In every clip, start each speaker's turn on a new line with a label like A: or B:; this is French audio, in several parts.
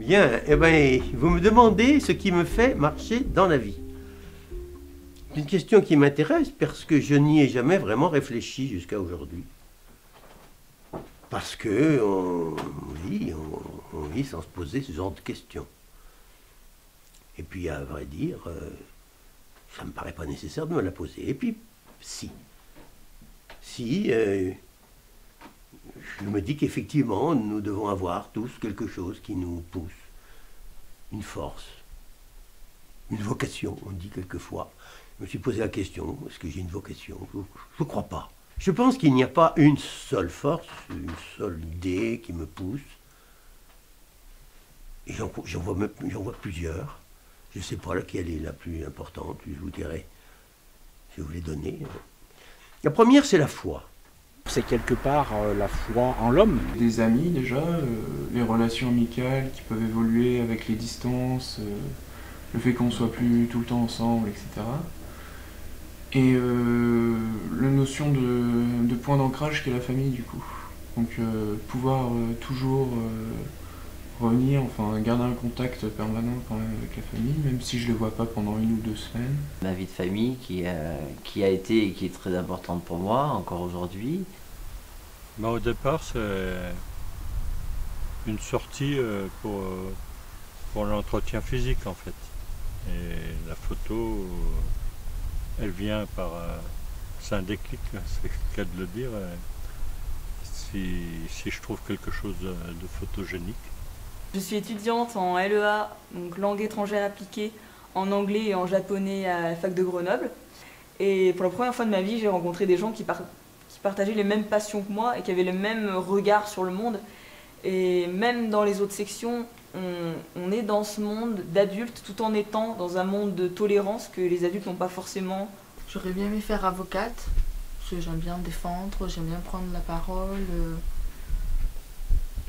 A: Bien, eh ben, vous me demandez ce qui me fait marcher dans la vie. C'est une question qui m'intéresse parce que je n'y ai jamais vraiment réfléchi jusqu'à aujourd'hui. Parce que on vit sans se poser ce genre de questions. Et puis, à vrai dire, ça me paraît pas nécessaire de me la poser. Et puis, si, je me dis qu'effectivement, nous devons avoir tous quelque chose qui nous pousse, une force, une vocation, on dit quelquefois. Je me suis posé la question, est-ce que j'ai une vocation? Je ne crois pas. Je pense qu'il n'y a pas une seule force, une seule idée qui me pousse. Et j'en vois plusieurs. Je ne sais pas laquelle est la plus importante, je vous dirai, je vais vous les donner. La première, c'est la foi.
B: C'est quelque part la foi en l'homme.
C: Des amis déjà, les relations amicales qui peuvent évoluer avec les distances, le fait qu'on soit plus tout le temps ensemble, etc. Et la notion de point d'ancrage qu'est la famille du coup. Donc pouvoir toujours revenir, enfin garder un contact permanent quand même avec la famille, même si je ne les vois pas pendant 1 ou 2 semaines.
D: Ma vie de famille qui a été et qui est très importante pour moi encore aujourd'hui.
E: Au départ, c'est une sortie pour l'entretien physique en fait. Et la photo, elle vient par... c'est un déclic, c'est le cas de le dire. Si je trouve quelque chose de photogénique.
F: Je suis étudiante en LEA, donc langue étrangère appliquée, en anglais et en japonais à la fac de Grenoble. Et pour la première fois de ma vie, j'ai rencontré des gens qui partageaient les mêmes passions que moi et qui avaient le même regard sur le monde. Et même dans les autres sections, on est dans ce monde d'adultes tout en étant dans un monde de tolérance que les adultes n'ont pas forcément.
G: J'aurais bien aimé faire avocate, parce que j'aime bien défendre, j'aime bien prendre la parole.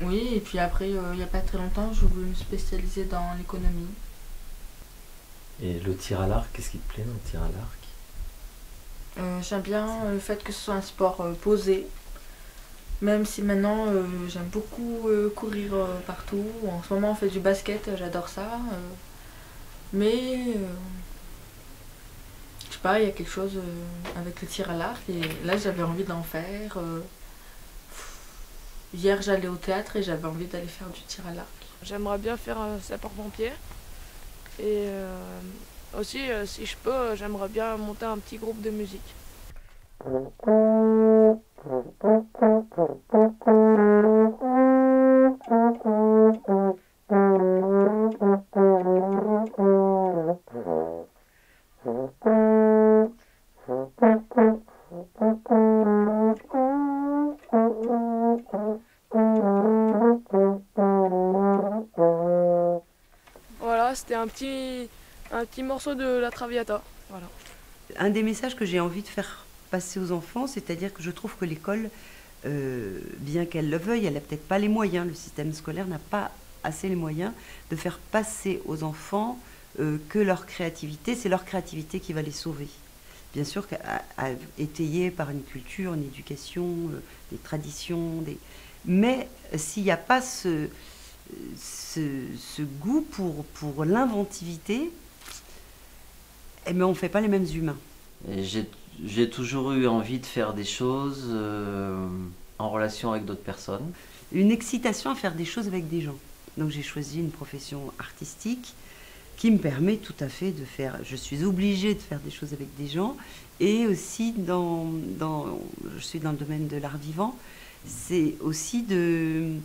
G: Oui, et puis après, il n'y a pas très longtemps, je voulais me spécialiser dans l'économie.
D: Et le tir à l'arc, qu'est-ce qui te plaît dans le tir à l'arc?
G: J'aime bien le fait que ce soit un sport posé. Même si maintenant j'aime beaucoup courir partout. En ce moment on fait du basket, j'adore ça. Mais je sais pas, il y a quelque chose avec le tir à l'arc et là j'avais envie d'en faire. Hier j'allais au théâtre et j'avais envie d'aller faire du tir à l'arc.
H: J'aimerais bien faire sapeur-pompier. Et aussi, si je peux, j'aimerais bien monter un petit groupe de musique. Voilà, c'était un petit morceau de la Traviata. Voilà.
I: Un des messages que j'ai envie de faire passer aux enfants, c'est-à-dire que je trouve que l'école, bien qu'elle le veuille, elle n'a peut-être pas les moyens, le système scolaire n'a pas assez les moyens de faire passer aux enfants que leur créativité, c'est leur créativité qui va les sauver. Bien sûr, étayée par une culture, une éducation, des traditions, mais s'il n'y a pas ce goût pour l'inventivité, eh bien, on ne fait pas les mêmes humains.
D: J'ai toujours eu envie de faire des choses en relation avec d'autres personnes.
I: Une excitation à faire des choses avec des gens. Donc j'ai choisi une profession artistique qui me permet tout à fait de faire... Je suis obligée de faire des choses avec des gens. Et aussi, je suis dans le domaine de l'art vivant, c'est aussi de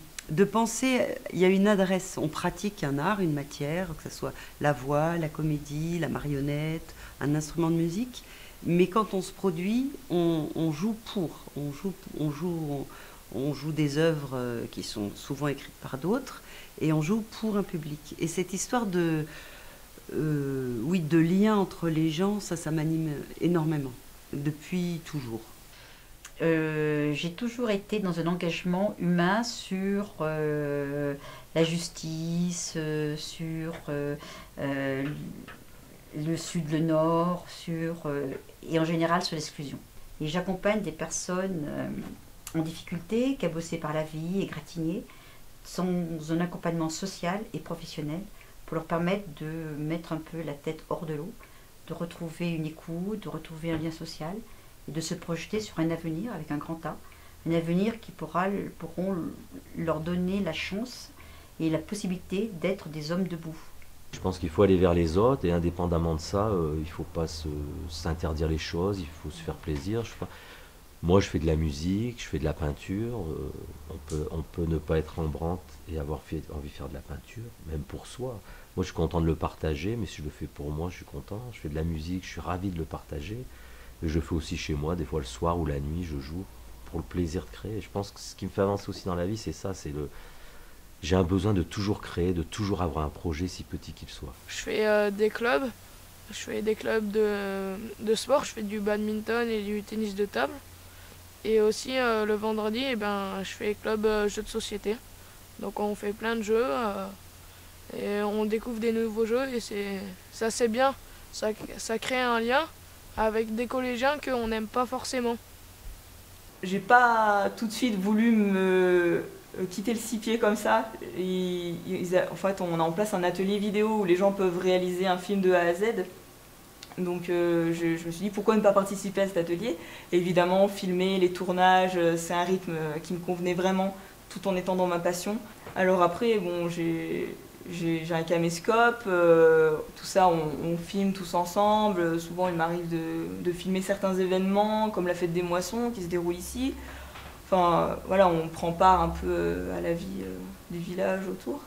I: penser... Il y a une adresse, on pratique un art, une matière, que ce soit la voix, la comédie, la marionnette, un instrument de musique. Mais quand on se produit, on joue pour. On joue des œuvres qui sont souvent écrites par d'autres et on joue pour un public. Et cette histoire de lien entre les gens, ça m'anime énormément, depuis toujours.
J: J'ai toujours été dans un engagement humain sur la justice, sur le sud, le nord, et en général sur l'exclusion. Et j'accompagne des personnes en difficulté, cabossées par la vie, égratignées, sans un accompagnement social et professionnel pour leur permettre de mettre un peu la tête hors de l'eau, de retrouver une écoute, de retrouver un lien social et de se projeter sur un avenir avec un grand A, un avenir qui pourront leur donner la chance et la possibilité d'être des hommes debout.
K: Je pense qu'il faut aller vers les autres et indépendamment de ça, il ne faut pas s'interdire les choses, il faut se faire plaisir. Moi, je fais de la musique, je fais de la peinture. On peut ne pas être Rembrandt et avoir envie de faire de la peinture, même pour soi. Moi, je suis content de le partager, mais si je le fais pour moi, je suis content. Je fais de la musique, je suis ravi de le partager. Mais je fais aussi chez moi, des fois le soir ou la nuit, je joue pour le plaisir de créer. Et je pense que ce qui me fait avancer aussi dans la vie, c'est ça, j'ai un besoin de toujours créer, de toujours avoir un projet, si petit qu'il soit.
H: Je fais des clubs. Je fais des clubs de sport. Je fais du badminton et du tennis de table. Et aussi le vendredi, je fais club jeux de société. Donc on fait plein de jeux et on découvre des nouveaux jeux et c'est bien. Ça crée un lien avec des collégiens qu'on n'aime pas forcément.
F: J'ai pas tout de suite voulu me quitter le six-pieds comme ça. En fait, on a en place un atelier vidéo où les gens peuvent réaliser un film de A à Z. Donc je me suis dit pourquoi ne pas participer à cet atelier. Et évidemment, filmer les tournages, c'est un rythme qui me convenait vraiment tout en étant dans ma passion. Alors après, bon, j'ai un caméscope, tout ça on filme tous ensemble. Souvent il m'arrive de filmer certains événements comme la fête des moissons qui se déroule ici. Enfin voilà, on prend part un peu à la vie du village autour.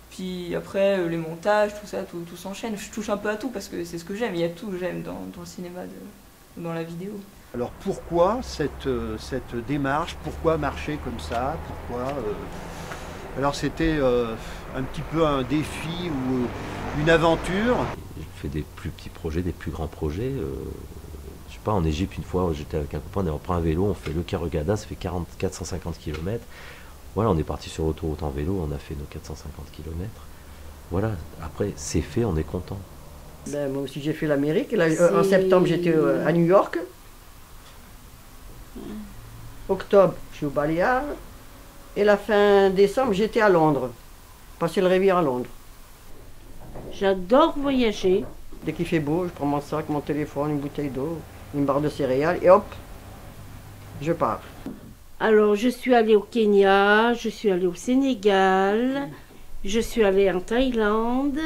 F: Puis après, les montages, tout ça, tout s'enchaîne. Je touche un peu à tout parce que c'est ce que j'aime. Il y a tout que j'aime dans le cinéma, dans la vidéo.
A: Alors pourquoi cette démarche? Pourquoi marcher comme ça? Pourquoi Alors c'était un petit peu un défi ou une aventure?
K: J'ai fait des plus petits projets, des plus grands projets. Je sais pas, en Égypte, une fois, j'étais avec un copain, on prend un vélo, on fait le Karugada, ça fait 450 km. Voilà, on est parti sur l'autoroute en vélo, on a fait nos 450 km. Voilà, après, c'est fait, on est content.
L: Ben, moi aussi, j'ai fait l'Amérique. En septembre, j'étais à New York. Octobre, je suis au Baléares. Et la fin décembre, j'étais à Londres. Passer le Rivière à Londres.
M: J'adore voyager.
L: Dès qu'il fait beau, je prends mon sac, mon téléphone, une bouteille d'eau, une barre de céréales et hop, je pars.
M: Alors, je suis allée au Kenya, je suis allée au Sénégal, je suis allée en Thaïlande.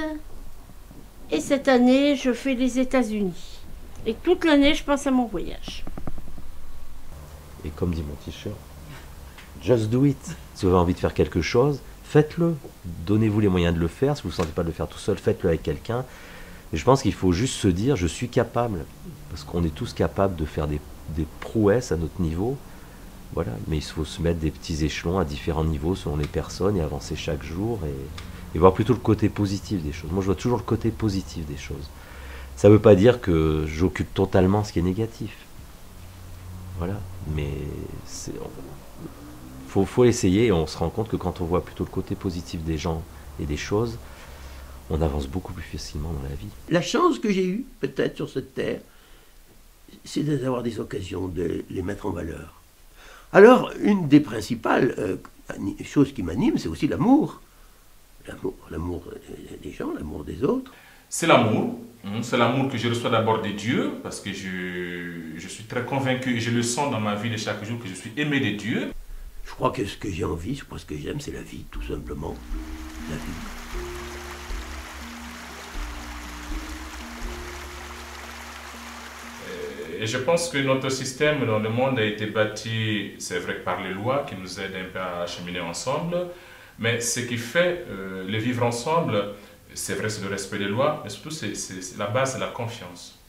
M: Et cette année, je fais les États-Unis. Et toute l'année, je pense à mon voyage.
K: Et comme dit mon t-shirt, just do it. Si vous avez envie de faire quelque chose, faites-le. Donnez-vous les moyens de le faire. Si vous ne sentez pas de le faire tout seul, faites-le avec quelqu'un. Et je pense qu'il faut juste se dire, je suis capable. Parce qu'on est tous capables de faire des prouesses à notre niveau. Voilà. Mais il faut se mettre des petits échelons à différents niveaux selon les personnes et avancer chaque jour et voir plutôt le côté positif des choses. Moi, je vois toujours le côté positif des choses. Ça ne veut pas dire que j'occupe totalement ce qui est négatif. Voilà. Mais faut essayer et on se rend compte que quand on voit plutôt le côté positif des gens et des choses, on avance beaucoup plus facilement dans la vie.
A: La chance que j'ai eue, peut-être, sur cette terre, c'est d'avoir des occasions de les mettre en valeur. Alors, une des principales choses qui m'anime, c'est aussi l'amour. L'amour des gens, l'amour des autres.
N: C'est l'amour. C'est l'amour que je reçois d'abord de Dieu, parce que je suis très convaincu et je le sens dans ma vie de chaque jour que je suis aimé de Dieu.
A: Je crois que ce que j'ai envie, je crois que ce que j'aime, c'est la vie, tout simplement. La vie.
N: Et je pense que notre système dans le monde a été bâti, c'est vrai, par les lois qui nous aident un peu à cheminer ensemble, mais ce qui fait le vivre ensemble, c'est vrai, c'est le respect des lois, mais surtout c'est la base de la confiance.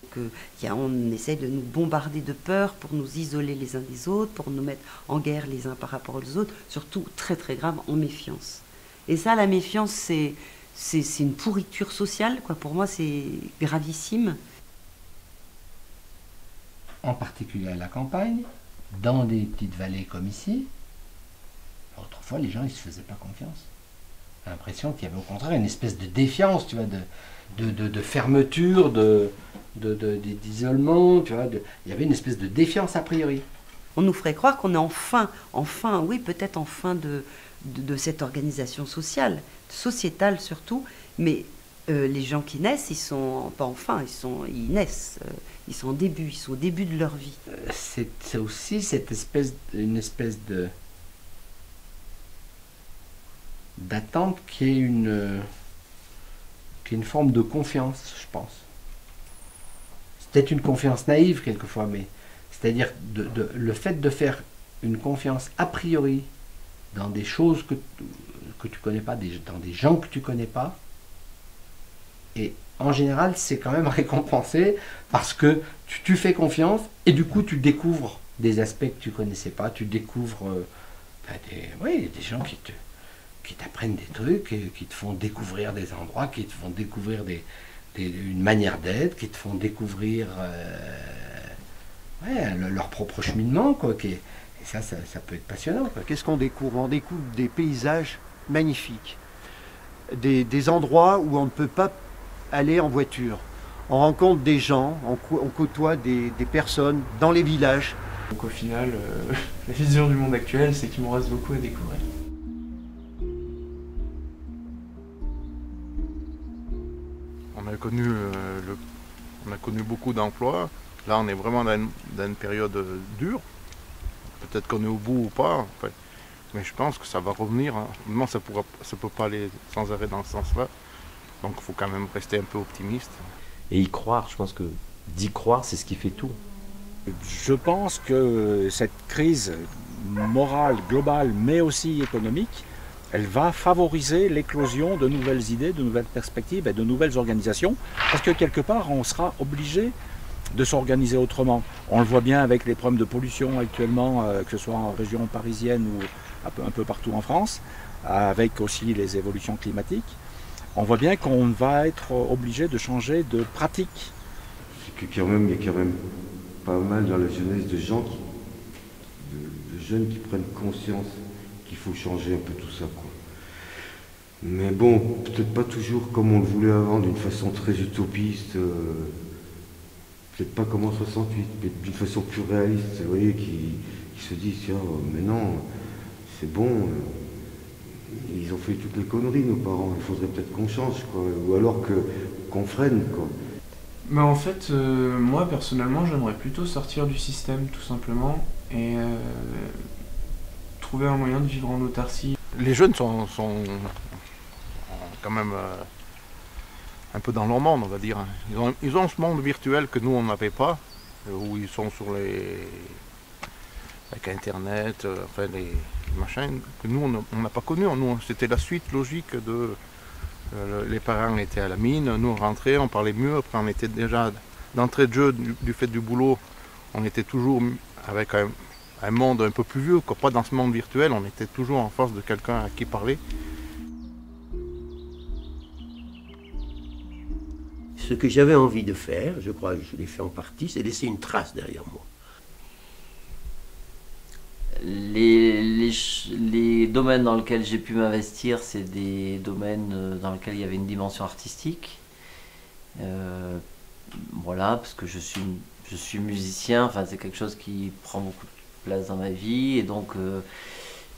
I: On essaie de nous bombarder de peur pour nous isoler les uns des autres, pour nous mettre en guerre les uns par rapport aux autres, surtout très très grave, en méfiance. Et ça, la méfiance, c'est une pourriture sociale, quoi. Pour moi, c'est gravissime.
O: En particulier à la campagne, dans des petites vallées comme ici, autrefois les gens ils se faisaient pas confiance. J'ai l'impression qu'il y avait au contraire une espèce de défiance, tu vois, de fermeture, d'isolement, tu vois, il y avait une espèce de défiance a priori.
I: On nous ferait croire qu'on est enfin, oui, peut-être en fin de cette organisation sociale, sociétale surtout, mais les gens qui naissent, ils sont pas enfin, ils naissent, ils sont au début de leur vie.
O: C'est aussi une espèce d'attente qui est une forme de confiance, je pense. C'est peut-être une confiance naïve quelquefois, mais c'est-à-dire le fait de faire une confiance a priori dans des choses que tu connais pas, dans des gens que tu connais pas. Et en général, c'est quand même récompensé parce que tu fais confiance et du coup, tu découvres des aspects que tu connaissais pas. Tu découvres des gens qui t'apprennent des trucs, qui te font découvrir des endroits, qui te font découvrir une manière d'être, qui te font découvrir leur propre cheminement, quoi. Et ça peut être passionnant, quoi.
P: Qu'est-ce qu'on découvre? On découvre des paysages magnifiques, des endroits où on ne peut pas aller en voiture. On rencontre des gens, on côtoie des personnes dans les villages.
C: Donc au final, la vision du monde actuel, c'est qu'il me reste beaucoup à découvrir.
Q: On a connu beaucoup d'emplois. Là, on est vraiment dans une période dure. Peut-être qu'on est au bout ou pas. Enfin, mais je pense que ça va revenir. Hein. Non, ça peut pas aller sans arrêt dans ce sens-là. Donc il faut quand même rester un peu optimiste.
K: Et y croire, je pense que d'y croire, c'est ce qui fait tout.
B: Je pense que cette crise morale, globale, mais aussi économique, elle va favoriser l'éclosion de nouvelles idées, de nouvelles perspectives et de nouvelles organisations, parce que quelque part, on sera obligé de s'organiser autrement. On le voit bien avec les problèmes de pollution actuellement, que ce soit en région parisienne ou un peu partout en France, avec aussi les évolutions climatiques. On voit bien qu'on va être obligé de changer de pratique.
R: C'est que il y a quand même pas mal dans la jeunesse de gens, de jeunes qui prennent conscience qu'il faut changer un peu tout ça, quoi. Mais bon, peut-être pas toujours comme on le voulait avant, d'une façon très utopiste, peut-être pas comme en 68, mais d'une façon plus réaliste, vous voyez, qui se disent, tiens, mais non, c'est bon. Ils ont fait toutes les conneries, nos parents. Il faudrait peut-être qu'on change, quoi. Ou alors qu'on freine, quoi.
C: Mais en fait, moi, personnellement, j'aimerais plutôt sortir du système, tout simplement, et trouver un moyen de vivre en autarcie.
Q: Les jeunes sont quand même un peu dans leur monde, on va dire. Ils ont ce monde virtuel que nous, on n'avait pas, où ils sont avec Internet, enfin les machins que nous on n'a pas connu. Nous, c'était la suite logique de les parents étaient à la mine, nous on rentrait, on parlait mieux, après on était déjà d'entrée de jeu du fait du boulot, on était toujours avec un monde un peu plus vieux, quoi. Pas dans ce monde virtuel, on était toujours en face de quelqu'un à qui parler.
A: Ce que j'avais envie de faire, je crois que je l'ai fait en partie, c'est laisser une trace derrière moi.
D: Les domaines dans lesquels j'ai pu m'investir, c'est des domaines dans lesquels il y avait une dimension artistique. Voilà, parce que je suis musicien, enfin, c'est quelque chose qui prend beaucoup de place dans ma vie, et donc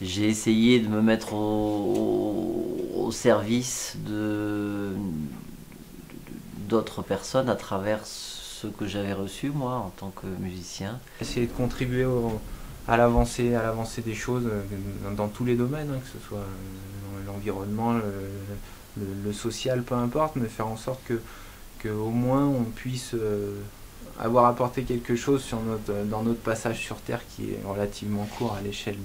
D: j'ai essayé de me mettre au service d'autres personnes à travers ce que j'avais reçu, moi, en tant que musicien.
S: Essayer de contribuer à l'avancée des choses dans tous les domaines, hein, que ce soit l'environnement, le social, peu importe, mais faire en sorte que au moins on puisse avoir apporté quelque chose dans notre passage sur Terre qui est relativement court à l'échelle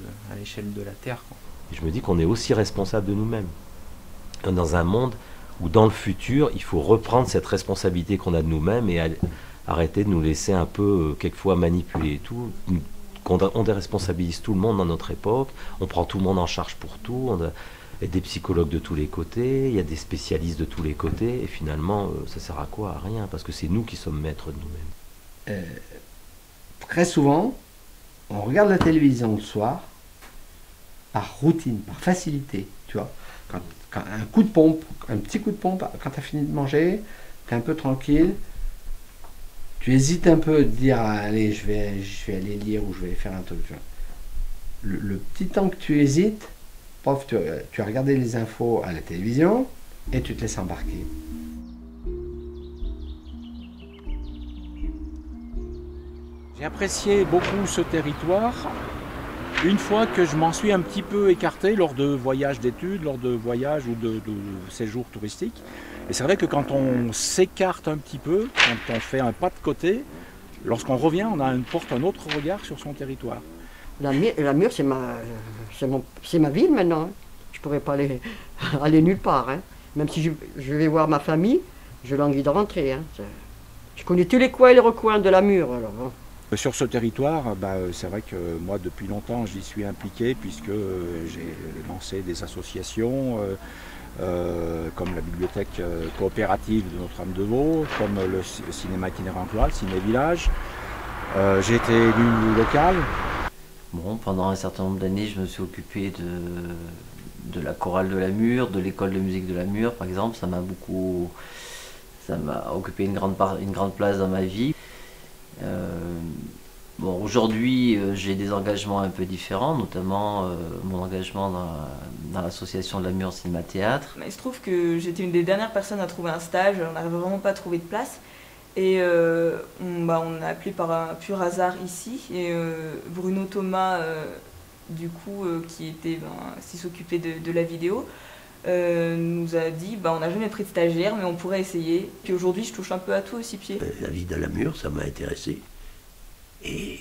S: de la Terre, quoi.
K: Et je me dis qu'on est aussi responsable de nous-mêmes. Dans un monde où dans le futur, il faut reprendre cette responsabilité qu'on a de nous-mêmes et arrêter de nous laisser un peu, quelquefois, manipuler et tout. On déresponsabilise tout le monde dans notre époque, on prend tout le monde en charge pour tout, il y a des psychologues de tous les côtés, il y a des spécialistes de tous les côtés, et finalement, ça sert à quoi? À rien, parce que c'est nous qui sommes maîtres de nous-mêmes.
O: Très souvent, on regarde la télévision le soir, par routine, par facilité, tu vois. Quand un coup de pompe, un petit coup de pompe, quand tu as fini de manger, tu es un peu tranquille, tu hésites un peu de dire allez, je vais aller lire ou je vais faire un truc. Le petit temps que tu hésites, Prof, tu as regardé les infos à la télévision et tu te laisses embarquer.
B: J'ai apprécié beaucoup ce territoire une fois que je m'en suis un petit peu écarté lors de voyages d'études, lors de voyages ou de séjours touristiques. Et c'est vrai que quand on s'écarte un petit peu, quand on fait un pas de côté, lorsqu'on revient, on porte un autre regard sur son territoire.
L: La Mure, c'est ma ville maintenant. Hein. Je ne pourrais pas aller nulle part. Hein. Même si je vais voir ma famille, je languis de rentrer. Hein. Je connais tous les coins et les recoins de la Mure. Alors, hein.
B: Sur ce territoire, c'est vrai que moi depuis longtemps j'y suis impliqué puisque j'ai lancé des associations comme la bibliothèque coopérative de Notre-Dame-de-Vaux, comme le cinéma itinérant rural, Ciné Village. J'ai été élu local.
D: Bon, pendant un certain nombre d'années, je me suis occupé de la chorale de la Mure, de l'école de musique de la Mure, par exemple. Ça m'a occupé une grande place dans ma vie. Bon, aujourd'hui, j'ai des engagements un peu différents, notamment mon engagement dans l'association de la Mure Cinéma Théâtre.
F: Il se trouve que j'étais une des dernières personnes à trouver un stage, on n'arrivait vraiment pas à trouver de place. Et on a appelé par un pur hasard ici, et Bruno Thomas, qui s'occupait de la vidéo, nous a dit on n'a jamais pris de stagiaire, mais on pourrait essayer. Puis aujourd'hui, je touche un peu à tout aussi, pied.
A: La vie de la Mure, ça m'a intéressé. Et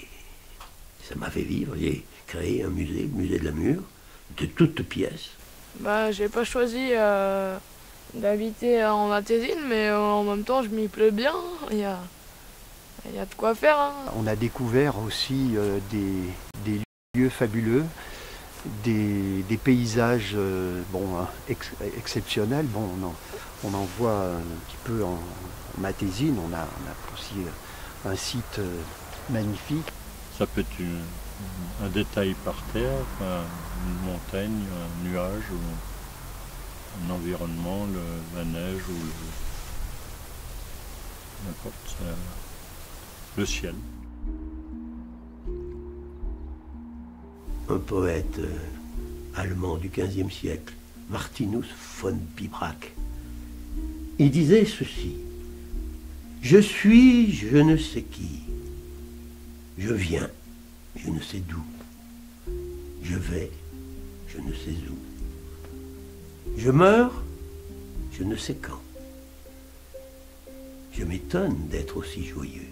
A: ça m'a fait vivre. J'ai créé un musée, le musée de la Mure, de toutes pièces.
H: J'ai pas choisi d'habiter en Matésine, mais en même temps, je m'y plais bien. Il y a de quoi faire. Hein.
P: On a découvert aussi des lieux fabuleux. Des paysages exceptionnels. Bon, on en voit un petit peu en Matésine. On a aussi un site magnifique.
E: Ça peut être un détail par terre, une montagne, un nuage, ou un environnement, la neige ou n'importe, le ciel.
A: Un poète allemand du XVe siècle, Martinus von Pibrac, il disait ceci: « Je suis je ne sais qui, je viens je ne sais d'où, je vais je ne sais où, je meurs je ne sais quand, je m'étonne d'être aussi joyeux.